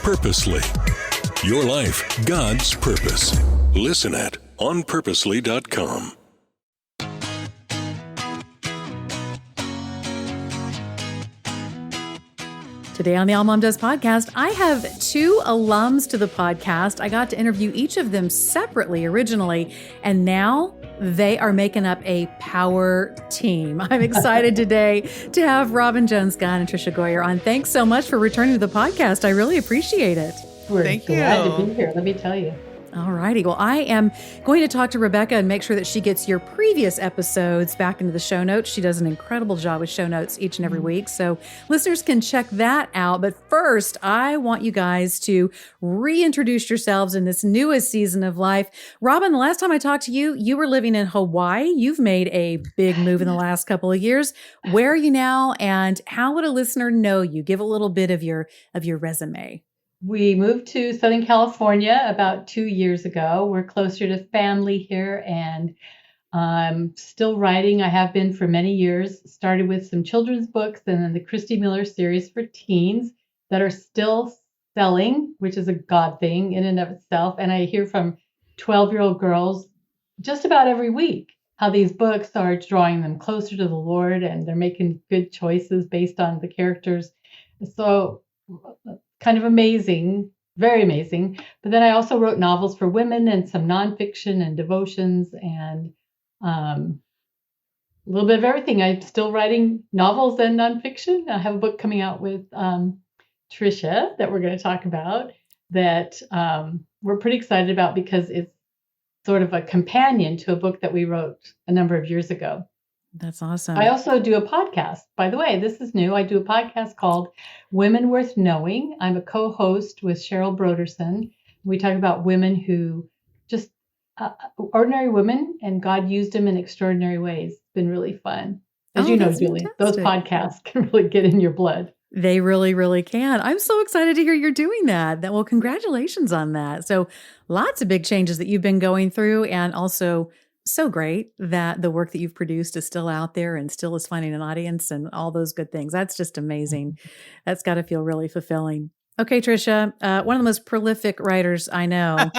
Purposely. Your life, God's purpose. Listen at onpurposely.com. Today on the AllMomDoes Podcast, I have two alums to the podcast. I got to interview each of them separately originally, and now they are making up a power team. I'm excited today to have Robin Jones-Gunn and Tricia Goyer on. Thanks so much for returning to the podcast. I really appreciate it. We're glad to be here, let me tell you. All righty. Well, I am going to talk to Rebecca and make sure that she gets your previous episodes back into the show notes. She does an incredible job with show notes each and every week, so listeners can check that out. But first, I want you guys to reintroduce yourselves in this newest season of life. Robin, the last time I talked to you, you were living in Hawaii. You've made a big move in the last couple of years. Where are you now, and how would a listener know you? Give a little bit of your resume. We moved to Southern California about 2 years ago. We're closer to family here, and I'm still writing. I have been for many years. Started with some children's books and then the Christy Miller series for teens that are still selling, which is a God thing in and of itself. And I hear from 12-year-old girls just about every week how these books are drawing them closer to the Lord, and they're making good choices based on the characters. So kind of amazing, very amazing. But then I also wrote novels for women and some nonfiction and devotions and a little bit of everything. I'm still writing novels and nonfiction. I have a book coming out with Tricia that we're going to talk about that we're pretty excited about because it's sort of a companion to a book that we wrote a number of years ago. That's awesome. I also do a podcast. By the way, this is new. I do a podcast called Women Worth Knowing. I'm a co-host with Cheryl Broderson. We talk about women who just ordinary women, and God used them in extraordinary ways. It's been really fun. As you know, Julie, fantastic. Those podcasts can really get in your blood. They really, really can. I'm so excited to hear you're doing that. Well, congratulations on that. So lots of big changes that you've been going through, and also so great that the work that you've produced is still out there and still is finding an audience and all those good things. That's just amazing. That's got to feel really fulfilling. Okay, Tricia, one of the most prolific writers I know.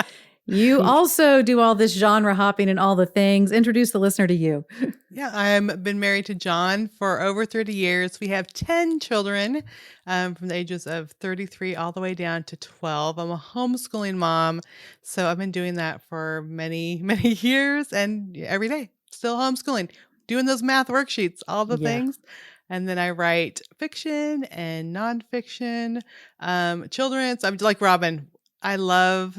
You also do all this genre hopping and all the things. Introduce the listener to you. Yeah, I've been married to John for over 30 years. We have 10 children from the ages of 33 all the way down to 12. I'm a homeschooling mom, so I've been doing that for many, many years, and every day, still homeschooling, doing those math worksheets, all the things. And then I write fiction and nonfiction, children's. I'm like Robin. I love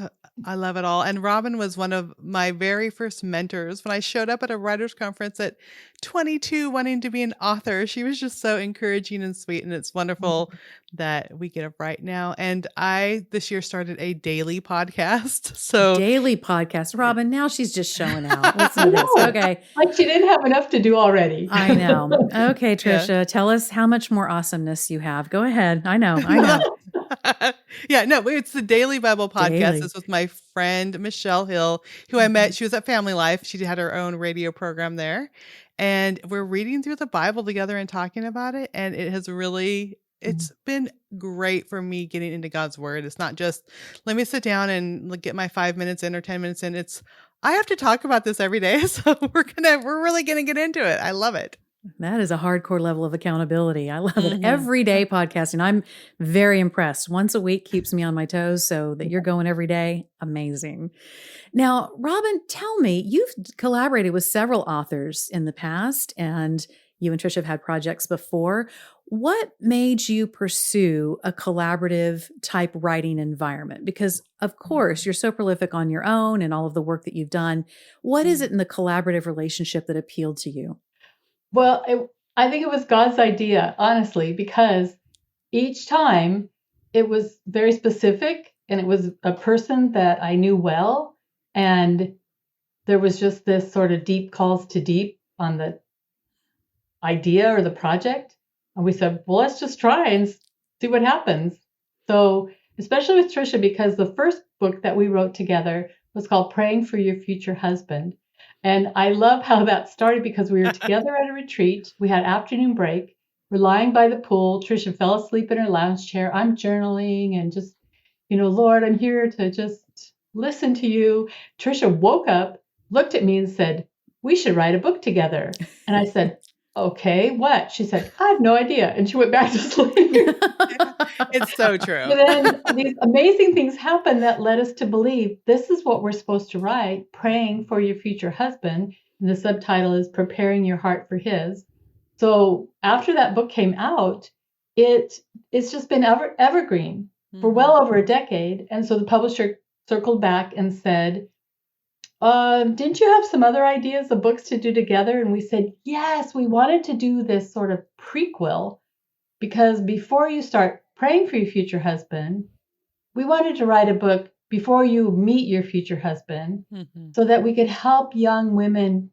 it all. And Robin was one of my very first mentors when I showed up at a writer's conference at 22 wanting to be an author. She was just so encouraging and sweet. And it's wonderful that we get up right now. And I, this year, started a daily podcast. So daily podcast. Robin, now she's just showing out. Listen to this. Okay. Like she didn't have enough to do already. I know. Okay, Tricia, tell us how much more awesomeness you have. Go ahead. I know. It's the Daily Bible Podcast. This was my friend, Michelle Hill, who I met. She was at Family Life. She had her own radio program there. And we're reading through the Bible together and talking about it. And it has really, it's been great for me getting into God's word. It's not just, let me sit down and get my 5 minutes in or 10 minutes in. It's, I have to talk about this every day. So we're really going to get into it. I love it. That is a hardcore level of accountability. I love it. Everyday podcasting. I'm very impressed. Once a week keeps me on my toes, so that you're going every day. Amazing. Now, Robin, tell me, you've collaborated with several authors in the past, and you and Tricia have had projects before. What made you pursue a collaborative type writing environment? Because, of course, you're so prolific on your own and all of the work that you've done. What is it in the collaborative relationship that appealed to you? Well, I think it was God's idea, honestly, because each time it was very specific, and it was a person that I knew well. And there was just this sort of deep calls to deep on the idea or the project. And we said, well, let's just try and see what happens. So especially with Tricia, because the first book that we wrote together was called Praying for Your Future Husband. And I love how that started because we were together at a retreat. We had afternoon break. We're lying by the pool. Tricia fell asleep in her lounge chair. I'm journaling and just, Lord, I'm here to just listen to you. Tricia woke up, looked at me and said, we should write a book together. And I said, okay, what? She said, I have no idea. And she went back to sleep. It's so true. But then these amazing things happened that led us to believe this is what we're supposed to write, praying for your future husband. And the subtitle is Preparing Your Heart for His. So after that book came out, it's just been evergreen for well over a decade. And so the publisher circled back and said, didn't you have some other ideas of books to do together? And we said, yes, we wanted to do this sort of prequel because before you start praying for your future husband, we wanted to write a book before you meet your future husband so that we could help young women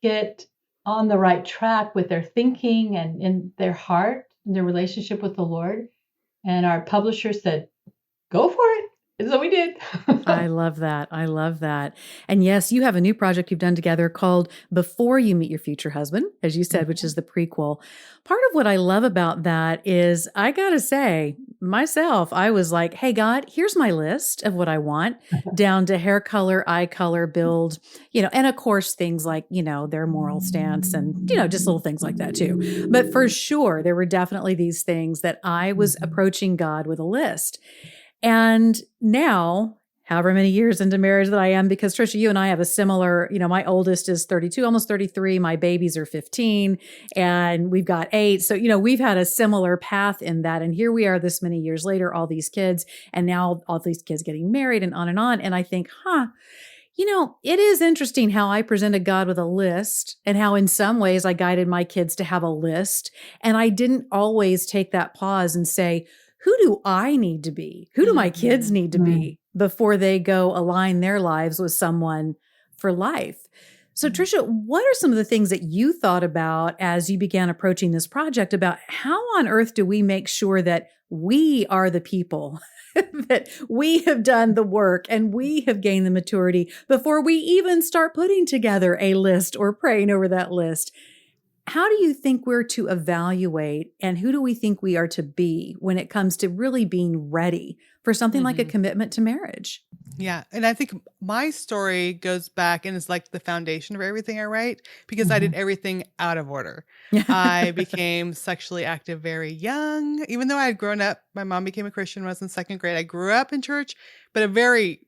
get on the right track with their thinking and in their heart and their relationship with the Lord. And our publisher said, go for it. And so we did. I love that. I love that. And yes, you have a new project you've done together called Before You Meet Your Future Husband, as you said, which is the prequel. Part of what I love about that is, I got to say, myself, I was like, hey, God, here's my list of what I want, down to hair color, eye color, build, and of course, things like, their moral stance and, just little things like that too. But for sure, there were definitely these things that I was approaching God with a list. And now, however many years into marriage that I am, because Tricia, you and I have a similar, my oldest is 32, almost 33. My babies are 15 and we've got 8. So, we've had a similar path in that. And here we are this many years later, all these kids, and now all these kids getting married and on and on. And I think, it is interesting how I presented God with a list and how in some ways I guided my kids to have a list. And I didn't always take that pause and say, who do I need to be? Who do my kids need to be before they go align their lives with someone for life? So Tricia, what are some of the things that you thought about as you began approaching this project about how on earth do we make sure that we are the people, that we have done the work and we have gained the maturity before we even start putting together a list or praying over that list? How do you think we're to evaluate, and who do we think we are to be when it comes to really being ready for something like a commitment to marriage? Yeah. And I think my story goes back and is like the foundation of everything I write, because I did everything out of order. I became sexually active very young, even though I had grown up. My mom became a Christian when I was in second grade. I grew up in church, but a very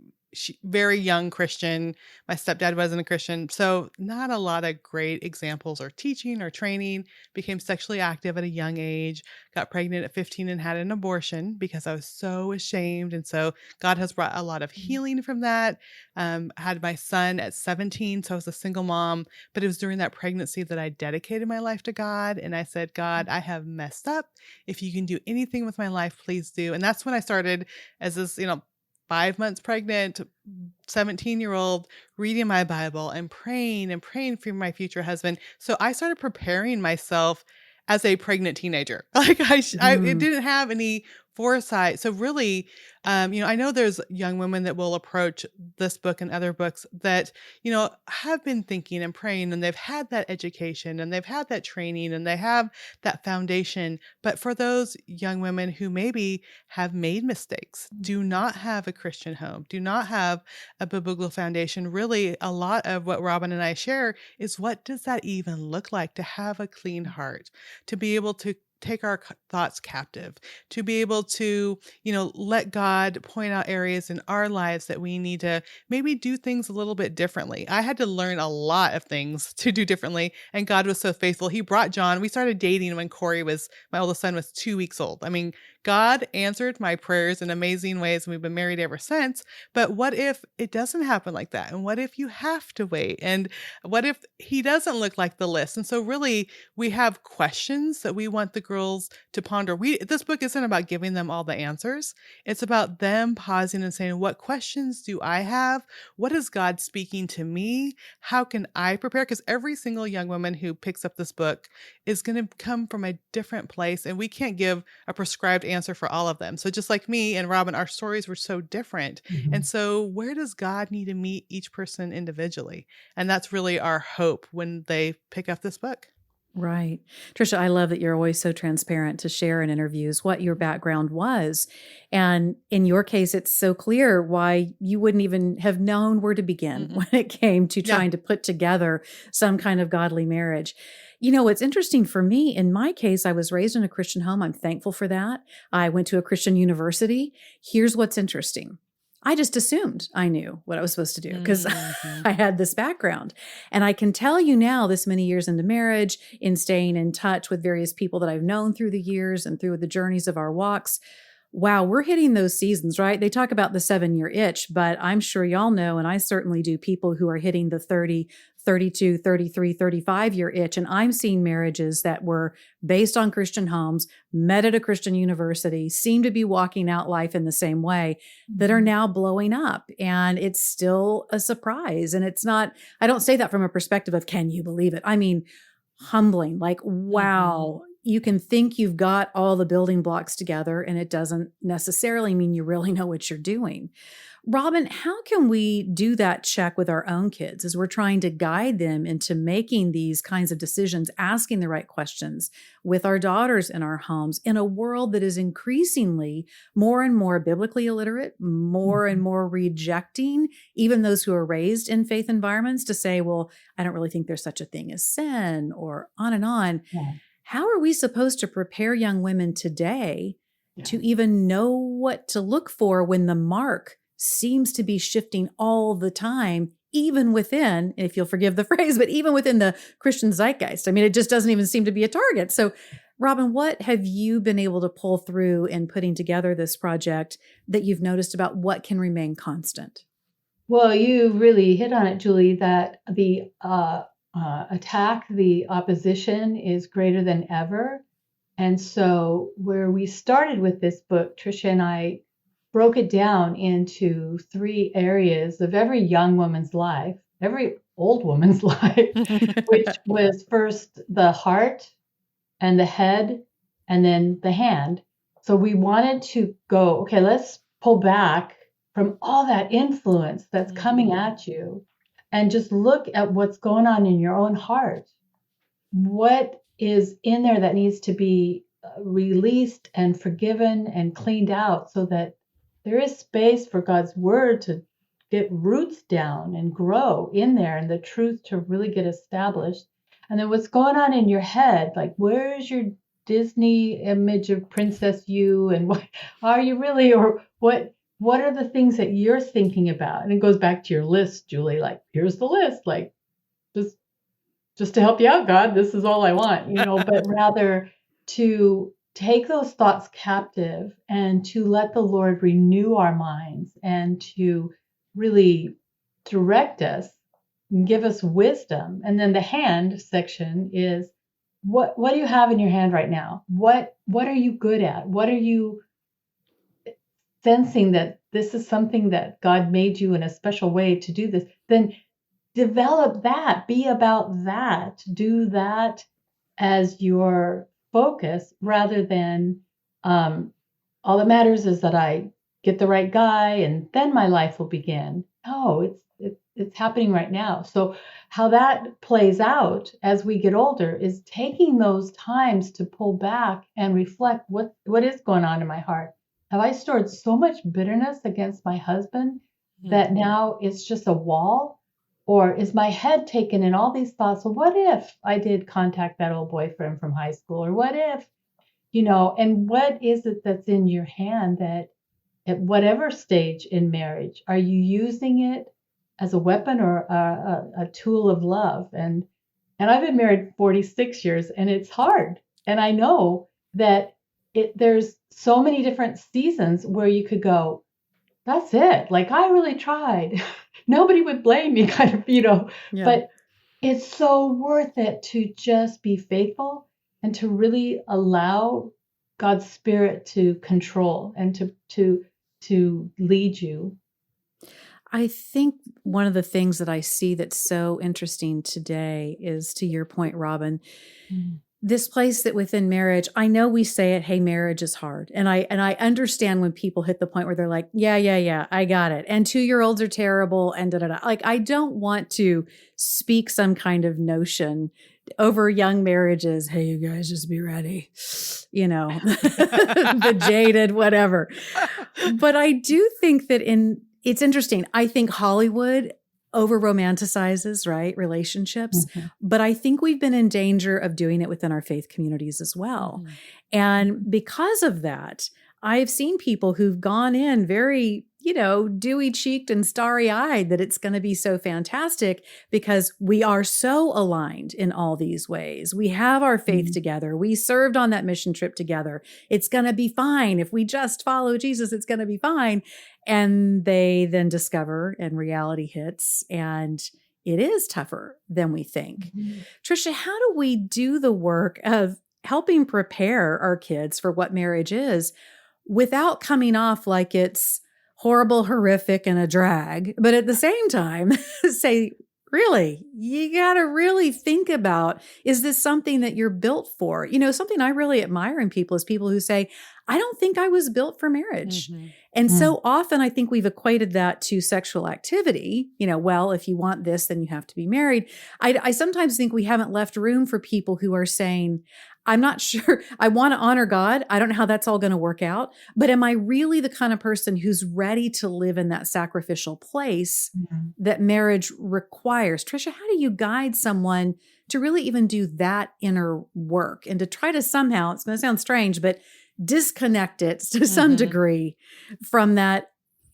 young Christian. My stepdad wasn't a Christian. So not a lot of great examples or teaching or training. Became sexually active at a young age, got pregnant at 15 and had an abortion because I was so ashamed. And so God has brought a lot of healing from that. Had my son at 17. So I was a single mom, but it was during that pregnancy that I dedicated my life to God. And I said, God, I have messed up. If you can do anything with my life, please do. And that's when I started as this, 5 months pregnant, 17-year-old, reading my Bible and praying for my future husband. So I started preparing myself as a pregnant teenager. Like I didn't have any foresight. So really, I know there's young women that will approach this book and other books that, have been thinking and praying, and they've had that education and they've had that training and they have that foundation. But for those young women who maybe have made mistakes, do not have a Christian home, do not have a biblical foundation, really a lot of what Robin and I share is, what does that even look like to have a clean heart, to be able to take our thoughts captive, to be able to, let God point out areas in our lives that we need to maybe do things a little bit differently. I had to learn a lot of things to do differently. And God was so faithful. He brought John. We started dating when my oldest son was 2 weeks old. I mean, God answered my prayers in amazing ways, and we've been married ever since. But what if it doesn't happen like that? And what if you have to wait? And what if he doesn't look like the list? And so really, we have questions that we want the girls to ponder. This book isn't about giving them all the answers. It's about them pausing and saying, what questions do I have? What is God speaking to me? How can I prepare? Because every single young woman who picks up this book is going to come from a different place, and we can't give a prescribed answer for all of them. So just like me and Robin, our stories were so different. And so where does God need to meet each person individually? And that's really our hope when they pick up this book. Right. Tricia, I love that you're always so transparent to share in interviews what your background was. And in your case, it's so clear why you wouldn't even have known where to begin when it came to Yeah. trying to put together some kind of godly marriage. You know, what's interesting for me, in my case, I was raised in a Christian home. I'm thankful for that. I went to a Christian university. Here's what's interesting. I just assumed I knew what I was supposed to do because I had this background. And I can tell you now, this many years into marriage, in staying in touch with various people that I've known through the years and through the journeys of our walks, wow, we're hitting those seasons, right? They talk about the 7-year itch, but I'm sure y'all know, and I certainly do, people who are hitting the 30, 32, 33, 35-year itch. And I'm seeing marriages that were based on Christian homes, met at a Christian university, seem to be walking out life in the same way, that are now blowing up. And it's still a surprise. And it's not, I don't say that from a perspective of, can you believe it? I mean, humbling, like, wow, you can think you've got all the building blocks together, and it doesn't necessarily mean you really know what you're doing. Robin, how can we do that check with our own kids as we're trying to guide them into making these kinds of decisions, asking the right questions with our daughters in our homes in a world that is increasingly more and more biblically illiterate, more and more rejecting even those who are raised in faith environments to say, well, I don't really think there's such a thing as sin, or on and on. Yeah. How are we supposed to prepare young women today to even know what to look for when the mark seems to be shifting all the time, even within, if you'll forgive the phrase, but even within the Christian zeitgeist? I mean, it just doesn't even seem to be a target. So, Robin, what have you been able to pull through in putting together this project that you've noticed about what can remain constant? Well, you really hit on it, Julie, that the attack, the opposition is greater than ever. And so where we started with this book, Tricia and I broke it down into 3 areas of every young woman's life, every old woman's life, which was first the heart and the head and then the hand. So we wanted to go, okay, let's pull back from all that influence that's coming at you and just look at what's going on in your own heart. What is in there that needs to be released and forgiven and cleaned out so that there is space for God's word to get roots down and grow in there and the truth to really get established. And then what's going on in your head, like where's your Disney image of Princess You, and what are you really, or what are the things that you're thinking about? And it goes back to your list, Julie, like here's the list, like just to help you out, God, this is all I want, but rather to take those thoughts captive and to let the Lord renew our minds and to really direct us and give us wisdom. And then the hand section is what do you have in your hand right now? What are you good at? What are you sensing that this is something that God made you in a special way to do this? Then develop that, be about that, do that as your focus rather than all that matters is that I get the right guy and then my life will begin. No, it's happening right now. So how that plays out as we get older is taking those times to pull back and reflect what is going on in my heart. Have I stored so much bitterness against my husband that now it's just a wall? Or is my head taken in all these thoughts? Well, what if I did contact that old boyfriend from high school? Or what if, and what is it that's in your hand that at whatever stage in marriage, are you using it as a weapon or a tool of love? And I've been married 46 years and it's hard. And I know that there's so many different seasons where you could go, that's it. Like I really tried. Nobody would blame me kind of, Yeah. But it's so worth it to just be faithful and to really allow God's Spirit to control and to lead you. I think one of the things that I see that's so interesting today is, to your point, Robin, this place that within marriage, I know we say it, hey, marriage is hard. And I understand when people hit the point where they're like, yeah, I got it. And 2-year-olds are terrible and da-da-da. Like, I don't want to speak some kind of notion over young marriages. Hey, you guys, just be ready. The jaded, whatever. But I do think that it's interesting. I think Hollywood over romanticizes, right, relationships. Mm-hmm. But I think we've been in danger of doing it within our faith communities as well. Mhm. And because of that, I've seen people who've gone in very, dewy-cheeked and starry-eyed that it's going to be so fantastic because we are so aligned in all these ways. We have our faith Mhm. together. We served on that mission trip together. It's going to be fine. If we just follow Jesus, it's going to be fine. And they then discover and reality hits and it is tougher than we think. Mhm. Tricia, how do we do the work of helping prepare our kids for what marriage is without coming off like it's horrible, horrific, and a drag, but at the same time, say, really, you got to really think about, is this something that you're built for? Something I really admire in people is people who say, I don't think I was built for marriage. Mhm. And so often I think we've equated that to sexual activity. Well, if you want this, then you have to be married. I sometimes think we haven't left room for people who are saying, I'm not sure. I want to honor God. I don't know how that's all going to work out. But am I really the kind of person who's ready to live in that sacrificial place Mhm. that marriage requires? Tricia, how do you guide someone to really even do that inner work and to try to somehow, it's going to sound strange, but disconnect it to some Mhm. degree from that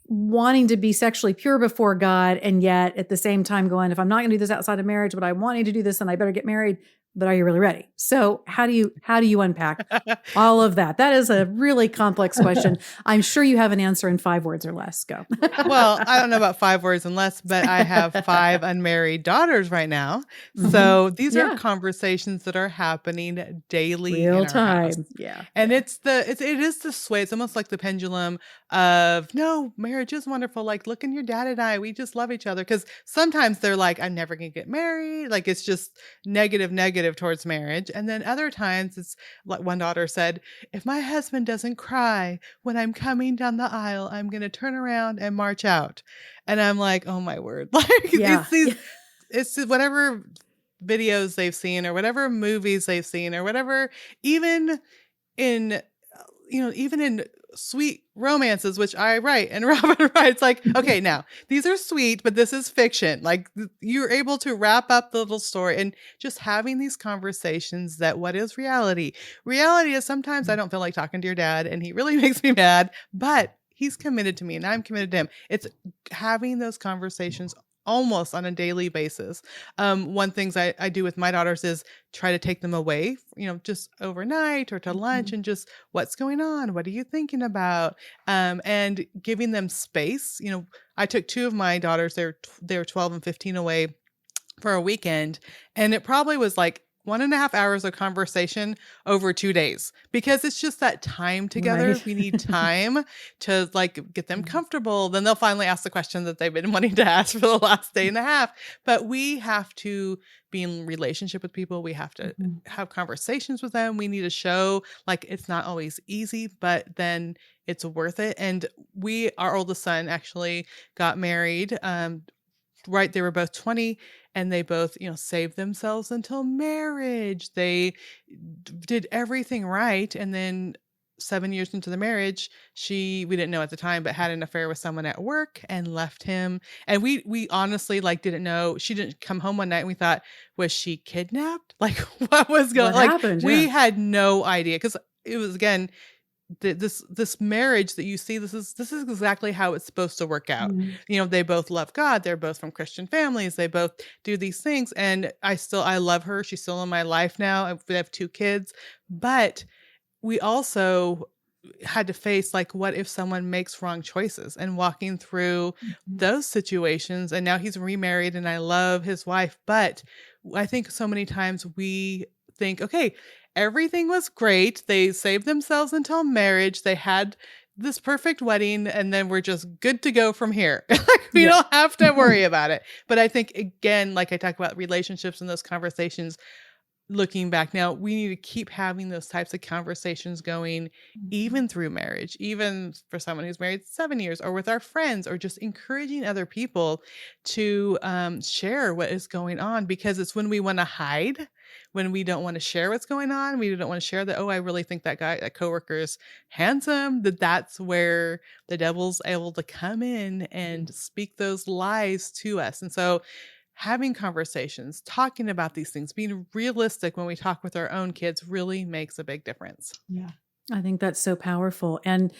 wanting to be sexually pure before God and yet at the same time going, if I'm not going to do this outside of marriage, but I want you to do this, then I better get married. But are you really ready? So how do you unpack all of that? That is a really complex question. I'm sure you have an answer in 5 words or less. Go. Well, I don't know about 5 words and less, but I have 5 unmarried daughters right now. Mhm. So these Yeah. are conversations that are happening daily in Real our time. house. Yeah. And it is the sway. It's almost like the pendulum of, no, marriage is wonderful. Like, look in your dad and I, we just love each other. Because sometimes they're like, I'm never going to get married. Like, it's just negative towards marriage. And then other times it's like one daughter said, if my husband doesn't cry when I'm coming down the aisle, I'm going to turn around and march out. And I'm like, oh my word. Like, Yeah. it's whatever videos they've seen or whatever movies they've seen or whatever, even in sweet romances, which I write and Robin writes, like, okay, now these are sweet, but this is fiction. Like, you're able to wrap up the little story and just having these conversations that what is reality? Reality is sometimes I don't feel like talking to your dad and he really makes me mad, but he's committed to me and I'm committed to him. It's having those conversations almost on a daily basis. One things I do with my daughters is try to take them away, just overnight or to lunch and just what's going on? What are you thinking about? And giving them space. I took 2 of my daughters, they're 12 and 15 away for a weekend. And it probably was like 1.5 hours of conversation over 2 days because it's just that time together. Right. We need time to like get them comfortable. Then they'll finally ask the question that they've been wanting to ask for the last day and a half. But we have to be in relationship with people. We have to have conversations with them. We need to show like it's not always easy, but then it's worth it. And our oldest son actually got married. Right. They were both 20 and they both, saved themselves until marriage. They did everything right. And then 7 years into the marriage, we didn't know at the time, but had an affair with someone at work and left him. And we honestly didn't know. She didn't come home one night and we thought, was she kidnapped? Like what was going on? Happened? We Yeah. had no idea because it was, again, this marriage that you see, this is exactly how it's supposed to work out. They both love God. They're both from Christian families. They both do these things. And I love her. She's still in my life now. We have 2 kids, but we also had to face like, what if someone makes wrong choices and walking through those situations. And now he's remarried and I love his wife. But I think so many times we think, okay, everything was great. They saved themselves until marriage. They had this perfect wedding and then we're just good to go from here. We don't have to worry about it. But I think, again, like I talk about relationships and those conversations, looking back now, we need to keep having those types of conversations going, even through marriage, even for someone who's married 7 years or with our friends or just encouraging other people to share what is going on, because it's when we want to hide, when we don't want to share what's going on, we don't want to share that, oh, I really think that coworker is handsome, that's where the devil's able to come in and speak those lies to us. And so having conversations, talking about these things, being realistic when we talk with our own kids really makes a big difference. Yeah. I think that's so powerful. And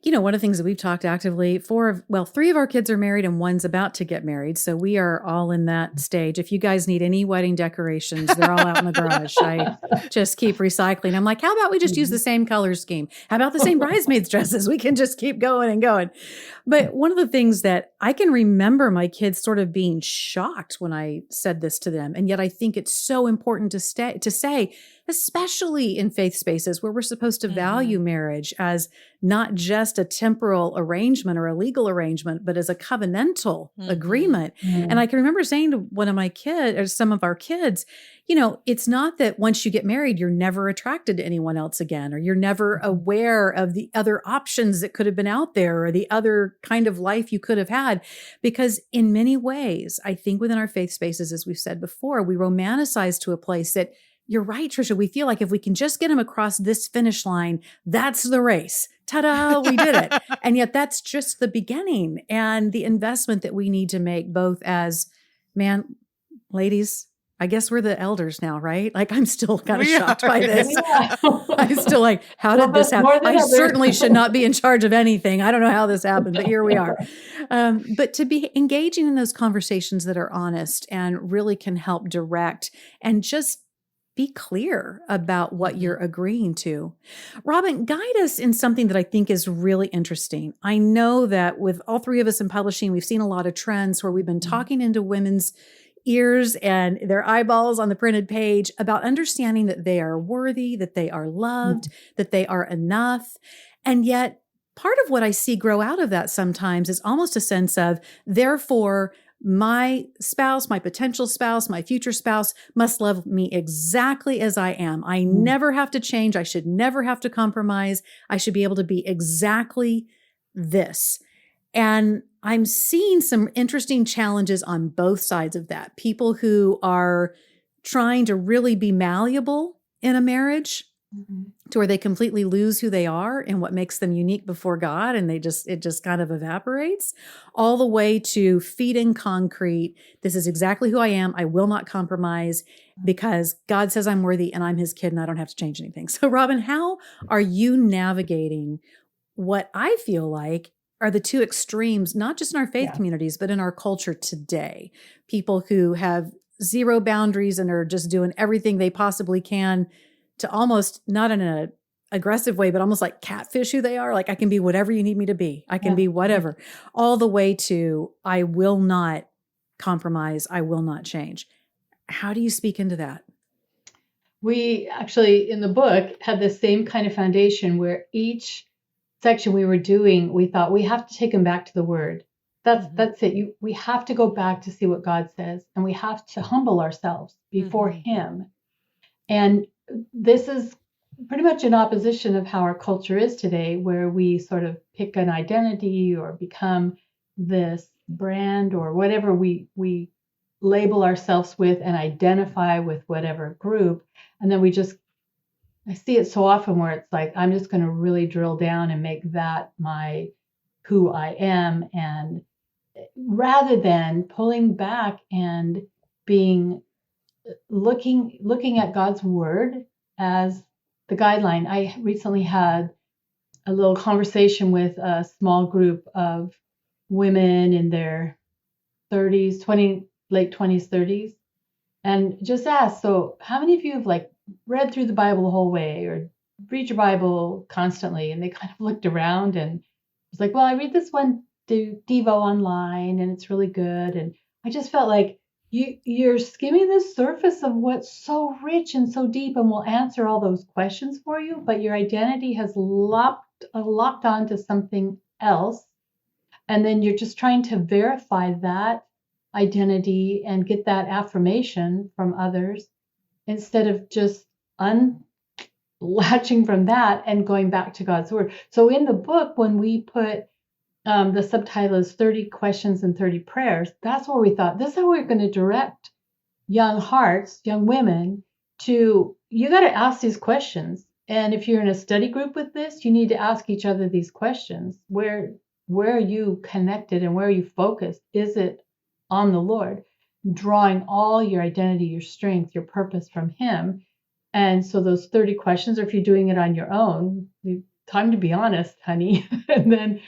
one of the things that we've talked actively 3 of our kids are married and one's about to get married. So we are all in that stage. If you guys need any wedding decorations, they're all out in the garage. I just keep recycling. I'm like, how about we just use the same color scheme? How about the same bridesmaids dresses? We can just keep going and going. But one of the things that I can remember my kids sort of being shocked when I said this to them. And yet I think it's so important to say, especially in faith spaces where we're supposed to value marriage as not just a temporal arrangement or a legal arrangement, but as a covenantal agreement. And I can remember saying to one of my kids, or some of our kids, it's not that once you get married, you're never attracted to anyone else again, or you're never aware of the other options that could have been out there or the other kind of life you could have had. Because in many ways, I think within our faith spaces, as we've said before, we romanticize to a place that you're right, Tricia. We feel like if we can just get him across this finish line, that's the race. Ta-da, we did it. And yet that's just the beginning and the investment that we need to make both as, ladies, I guess we're the elders now, right? Like I'm still kind of shocked by this. Yeah. I'm still like, how did this happen? I certainly should not be in charge of anything. I don't know how this happened, but here we are. But to be engaging in those conversations that are honest and really can help direct and just be clear about what you're agreeing to. Robin, guide us in something that I think is really interesting. I know that with all 3 of us in publishing, we've seen a lot of trends where we've been talking into women's ears and their eyeballs on the printed page about understanding that they are worthy, that they are loved, that they are enough. And yet part of what I see grow out of that sometimes is almost a sense of, therefore, my spouse, my potential spouse, my future spouse must love me exactly as I am. I never have to change. I should never have to compromise. I should be able to be exactly this. And I'm seeing some interesting challenges on both sides of that. People who are trying to really be malleable in a marriage to where they completely lose who they are and what makes them unique before God. And it just kind of evaporates, all the way to feet in concrete. This is exactly who I am. I will not compromise because God says I'm worthy and I'm his kid and I don't have to change anything. So Robin, how are you navigating what I feel like are the 2 extremes, not just in our faith communities, but in our culture today? People who have 0 boundaries and are just doing everything they possibly can to almost, not in an aggressive way, but almost like catfish who they are. Like, I can be whatever you need me to be. I can be whatever, all the way to, I will not compromise. I will not change. How do you speak into that? We actually, in the book, had the same kind of foundation where each section we were doing, we thought we have to take them back to the word. That's it. We have to go back to see what God says, and we have to humble ourselves before him. And this is pretty much in opposition of how our culture is today, where we sort of pick an identity or become this brand or whatever we label ourselves with and identify with whatever group. And then I see it so often where it's like, I'm just going to really drill down and make that my who I am. And rather than pulling back and looking at God's word as the guideline. I recently had a little conversation with a small group of women in their 30s, late 20s, 30s, and just asked, so how many of you have read through the Bible the whole way or read your Bible constantly? And they kind of looked around and was like, well, I read this one Devo online and it's really good. And I just felt like you're skimming the surface of what's so rich and so deep and will answer all those questions for you, but your identity has locked onto something else. And then you're just trying to verify that identity and get that affirmation from others instead of just unlatching from that and going back to God's word. So in the book, when we put the subtitle is 30 questions and 30 prayers, that's where we thought, this is how we're going to direct young hearts, young women, you got to ask these questions. And if you're in a study group with this, you need to ask each other these questions. Where are you connected and where are you focused? Is it on the Lord? Drawing all your identity, your strength, your purpose from Him. And so those 30 questions, or if you're doing it on your own, time to be honest, honey. And then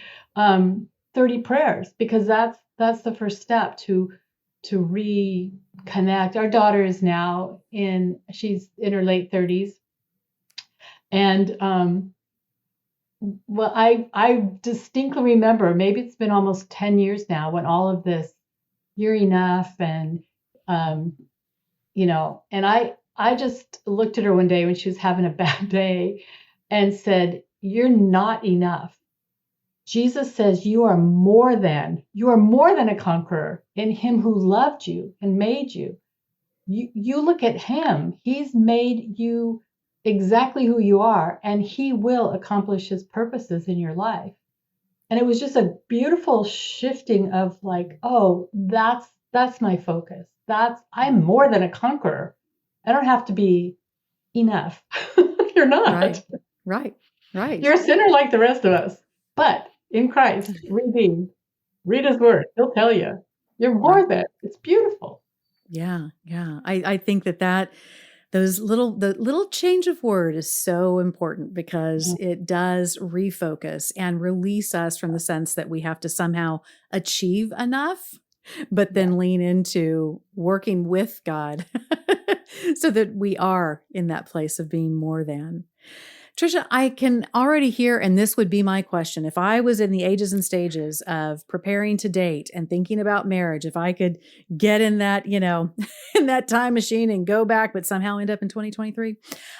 30 prayers, because that's the first step to reconnect. Our daughter is now she's in her late 30s. And well, I distinctly remember, maybe it's been almost 10 years now, when all of this, you're enough, and and I just looked at her one day when she was having a bad day and said, you're not enough. Jesus says you are more than a conqueror in Him who loved you and made you. You look at Him. He's made you exactly who you are, and He will accomplish His purposes in your life. And it was just a beautiful shifting of like, oh, that's my focus. I'm more than a conqueror. I don't have to be enough. You're not. Right. You're a sinner like the rest of us, but in Christ, redeemed. Read His word. He'll tell you. You're more than. It's beautiful. Yeah. I think that the little change of word is so important, because it does refocus and release us from the sense that we have to somehow achieve enough, but then lean into working with God so that we are in that place of being more than. Tricia, I can already hear, and this would be my question, if I was in the ages and stages of preparing to date and thinking about marriage, if I could get in that, in that time machine and go back, but somehow end up in 2023,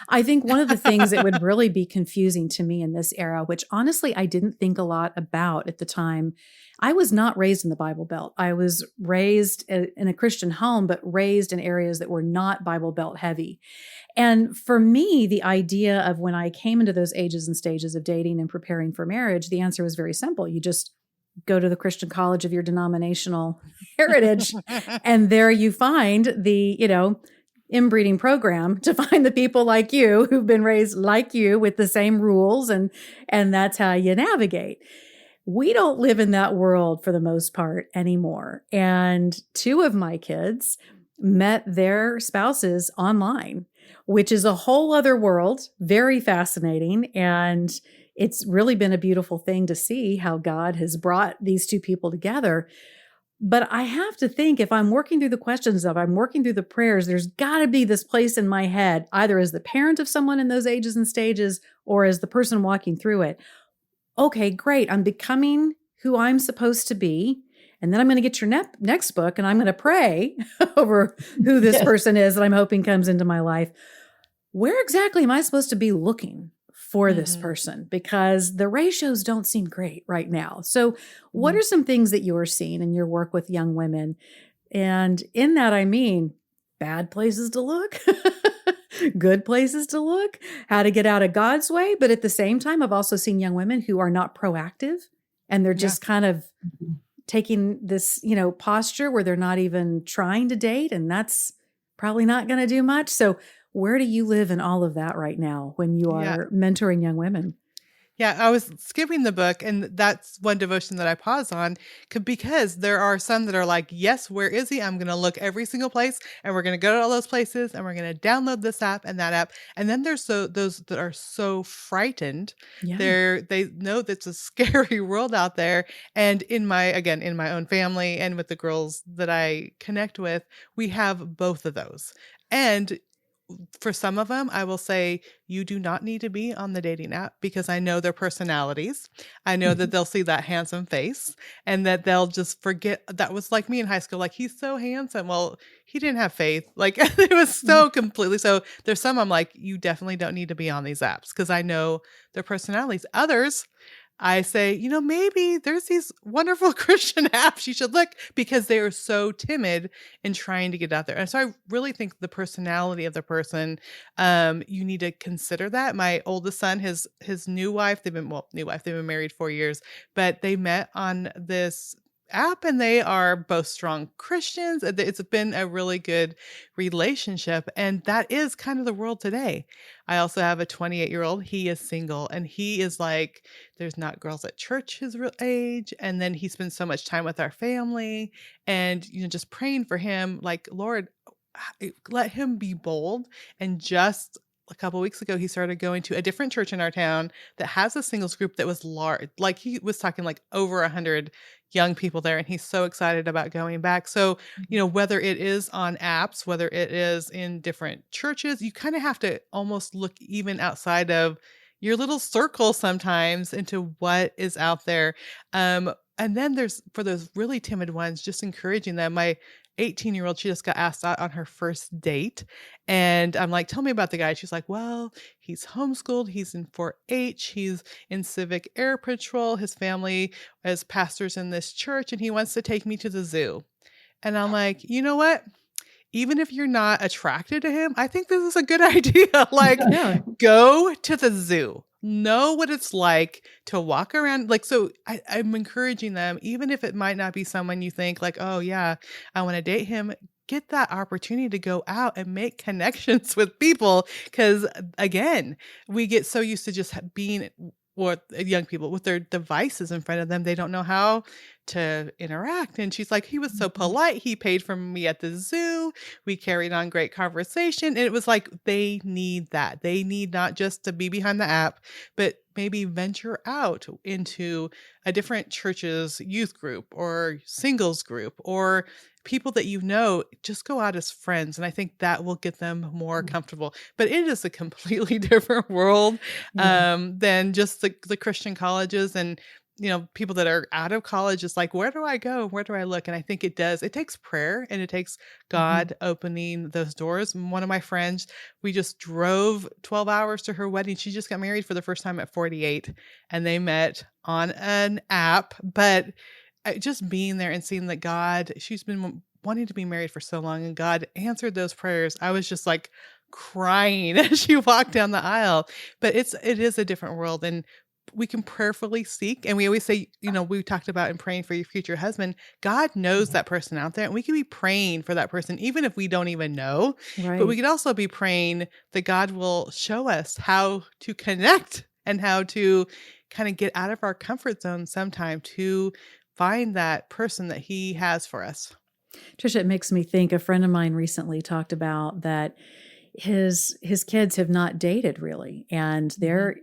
I think one of the things that would really be confusing to me in this era, which honestly I didn't think a lot about at the time, I was not raised in the Bible Belt. I was raised in a Christian home, but raised in areas that were not Bible Belt heavy. And for me, the idea of when I came into those ages and stages of dating and preparing for marriage, the answer was very simple. You just go to the Christian college of your denominational heritage, and there you find the, inbreeding program to find the people like you who've been raised like you with the same rules, and that's how you navigate. We don't live in that world for the most part anymore. And 2 of my kids met their spouses online, which is a whole other world, very fascinating. And it's really been a beautiful thing to see how God has brought these 2 people together. But I have to think, if I'm working through the questions, if I'm working through the prayers, there's got to be this place in my head, either as the parent of someone in those ages and stages or as the person walking through it. Okay, great. I'm becoming who I'm supposed to be. And then I'm going to get your next book, and I'm going to pray over who this person is that I'm hoping comes into my life. Where exactly am I supposed to be looking for this person? Because the ratios don't seem great right now. So what are some things that you're seeing in your work with young women? And in that, I mean, bad places to look, good places to look, how to get out of God's way. But at the same time, I've also seen young women who are not proactive, and they're just kind of taking this, posture where they're not even trying to date, and that's probably not going to do much. So where do you live in all of that right now when you are mentoring young women? Yeah, I was skipping the book, and that's one devotion that I pause on because there are some that are like, yes, where is he? I'm going to look every single place, and we're going to go to all those places, and we're going to download this app and that app. And then there's those that are so frightened. Yeah. They know that's a scary world out there. And in my own family and with the girls that I connect with, we have both of those. And for some of them, I will say, you do not need to be on the dating app, because I know their personalities. I know that they'll see that handsome face and that they'll just forget. That was like me in high school. Like, he's so handsome. Well, he didn't have faith. Like, it was so completely. So there's some I'm like, you definitely don't need to be on these apps, because I know their personalities. Others, I say, maybe there's these wonderful Christian apps you should look, because they are so timid in trying to get out there. And so I really think the personality of the person, you need to consider that. My oldest son, his new wife, they've been married 4 years, but they met on this app, and they are both strong Christians. It's been a really good relationship. And that is kind of the world today. I also have a 28-year-old. He is single, and he is like, there's not girls at church his real age. And then he spends so much time with our family, and, just praying for him, like, Lord, let him be bold. And just a couple weeks ago, he started going to a different church in our town that has a singles group that was large. Like, he was talking like over 100 young people there, and he's so excited about going back. So, whether it is on apps, whether it is in different churches, you kind of have to almost look even outside of your little circle sometimes into what is out there. And then there's, for those really timid ones, just encouraging them. My 18-year-old, she just got asked out on her first date. And I'm like, tell me about the guy. She's like, well, he's homeschooled. He's in 4-H. He's in Civic Air Patrol. His family is pastors in this church, and he wants to take me to the zoo. And I'm like, you know what? Even if you're not attracted to him, I think this is a good idea. Like, go to the zoo. Know what it's like to walk around. Like, so I'm encouraging them, even if it might not be someone you think like, oh yeah, I want to date him. Get that opportunity to go out and make connections with people. Because again, we get so used to just being with young people with their devices in front of them. They don't know how to interact. And she's like, he was so polite. He paid for me at the zoo. We carried on great conversation. And it was like, they need that. They need not just to be behind the app, but maybe venture out into a different church's youth group or singles group, or people that just go out as friends. And I think that will get them more comfortable. But it is a completely different world than just the Christian colleges. And people that are out of college is like, where do I go? Where do I look? And I think it takes prayer, and it takes God opening those doors. One of my friends, we just drove 12 hours to her wedding. She just got married for the first time at 48, and they met on an app. But just being there and seeing that God, she's been wanting to be married for so long, and God answered those prayers. I was just like crying as she walked down the aisle. But it is a different world, and we can prayerfully seek. And we always say, we talked about in praying for your future husband, God knows that person out there, and we can be praying for that person, even if we don't even know. Right. But we could also be praying that God will show us how to connect and how to kind of get out of our comfort zone sometime to find that person that he has for us. Tricia, it makes me think, a friend of mine recently talked about that his kids have not dated really, and they're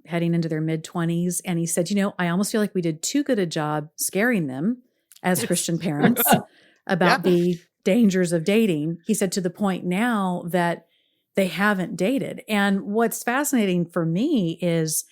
heading into their mid-20s, and he said, I almost feel like we did too good a job scaring them as Christian parents about the dangers of dating. He said, to the point now that they haven't dated. And what's fascinating for me is,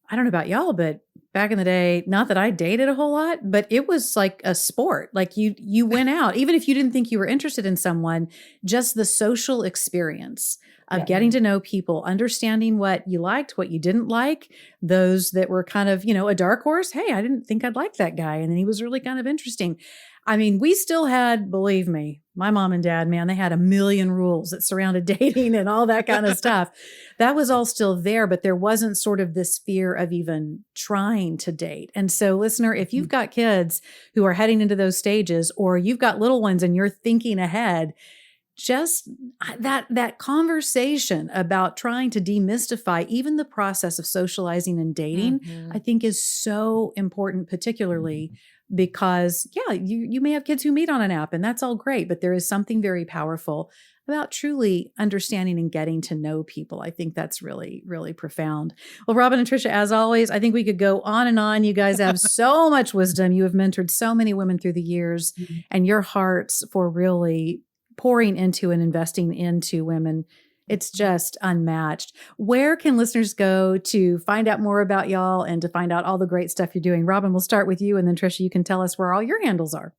I don't know about y'all, but back in the day, not that I dated a whole lot, but it was like a sport. Like you went out, even if you didn't think you were interested in someone, just the social experience of getting to know people, understanding what you liked, what you didn't like, those that were kind of, a dark horse. Hey, I didn't think I'd like that guy. And then he was really kind of interesting. I mean, we still had, believe me, my mom and dad, man, they had a million rules that surrounded dating and all that kind of stuff. That was all still there, but there wasn't sort of this fear of even trying to date. And so, listener, if you've got kids who are heading into those stages, or you've got little ones and you're thinking ahead, just that conversation about trying to demystify even the process of socializing and dating, I think is so important, particularly because, you may have kids who meet on an app, and that's all great, but there is something very powerful about truly understanding and getting to know people. I think that's really, really profound. Well, Robin and Tricia, as always, I think we could go on and on. You guys have so much wisdom. You have mentored so many women through the years, and your hearts for really pouring into and investing into women, it's just unmatched. Where can listeners go to find out more about y'all and to find out all the great stuff you're doing? Robin, we'll start with you, and then Tricia, you can tell us where all your handles are.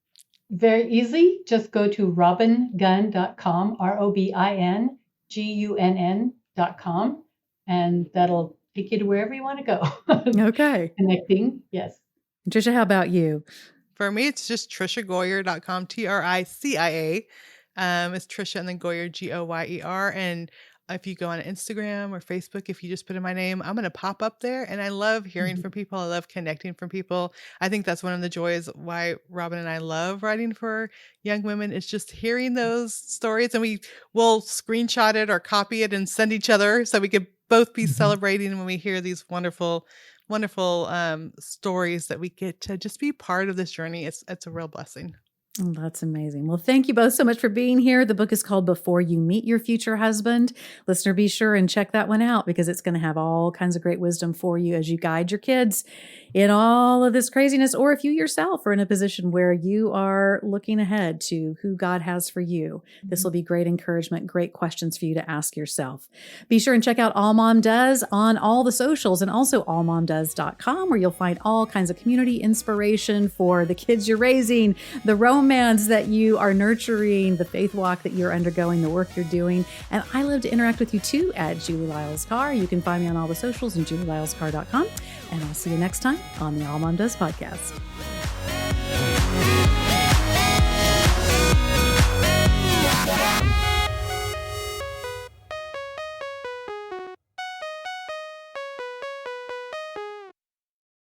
Very easy. Just go to robingunn.com, ROBINGUNN.com, and that'll take you to wherever you want to go. Okay. Connecting, yes. Tricia, how about you? For me, it's just TriciaGoyer.com, TRICIA. It's Tricia and then Goyer, Goyer. And if you go on Instagram or Facebook, if you just put in my name, I'm going to pop up there. And I love hearing from people. I love connecting from people. I think that's one of the joys why Robin and I love writing for young women is just hearing those stories. And we will screenshot it or copy it and send each other so we could both be celebrating when we hear these wonderful stories that we get to just be part of this journey. It's a real blessing. Oh, that's amazing. Well, thank you both so much for being here. The book is called Before You Meet Your Future Husband. Listener, be sure and check that one out because it's going to have all kinds of great wisdom for you as you guide your kids in all of this craziness, or if you yourself are in a position where you are looking ahead to who God has for you. This will be great encouragement, great questions for you to ask yourself. Be sure and check out All Mom Does on all the socials and also allmomdoes.com, where you'll find all kinds of community inspiration for the kids you're raising, the romance that you are nurturing, the faith walk that you're undergoing, the work you're doing. And I love to interact with you too at Julie Lyles Carr. You can find me on all the socials and julielylescarr.com. And I'll see you next time on the All Mom Does Podcast.